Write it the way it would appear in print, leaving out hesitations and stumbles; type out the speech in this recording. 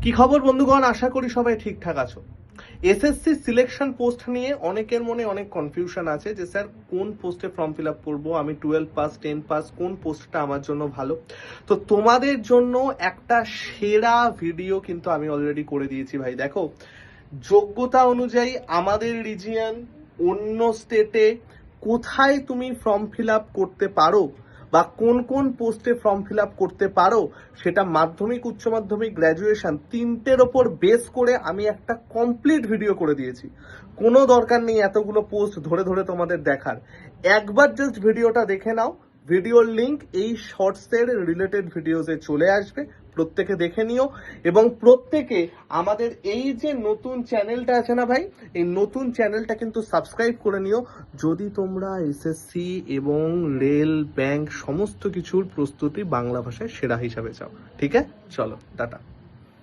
কি খবর বন্ধুগণ, আশা করি সবাই ঠিকঠাক আছো। এসএসসি সিলেকশন পোস্ট নিয়ে অনেকের মনে অনেক কনফিউশন আছে যে স্যার কোন পোস্টে ফর্ম ফিল আপ করবো, আমি 12 পাস 10 পাস, কোন পোস্টটা আমার জন্য ভালো। তো তোমাদের জন্য একটা সেরা ভিডিও কিন্তু আমি অলরেডি করে দিয়েছি ভাই। দেখো, যোগ্যতা অনুযায়ী আমাদের রিজিয়ন, অন্য স্টেটে কোথায় তুমি ফর্ম ফিল আপ করতে পারো বা কোন কোন পোস্টে ফর্ম ফিল আপ করতে পারো, সেটা মাধ্যমিক, উচ্চ মাধ্যমিক, গ্র্যাজুয়েশন তিনটের ওপর বেস করে আমি একটা কমপ্লিট ভিডিও করে দিয়েছি। কোনো দরকার নেই এতগুলো পোস্ট ধরে ধরে তোমাদের দেখার। একবার জাস্ট ভিডিওটা দেখে নাও। ভিডিওর লিংক এই শর্টসের রিলেটেড ভিডিওসে চলে আসবে, প্রত্যেকে দেখে নিও। এবং প্রত্যেকে আমাদের এই যে নতুন চ্যানেলটা আছে না ভাই, এই নতুন চ্যানেলটা কিন্তু সাবস্ক্রাইব করে নিও যদি তোমরা এসএসসি এবং রেল, ব্যাংক সমস্ত কিছুর প্রস্তুতি বাংলা ভাষায় সেরা হিসাবে চাও। ঠিক আছে, চলো টাটা।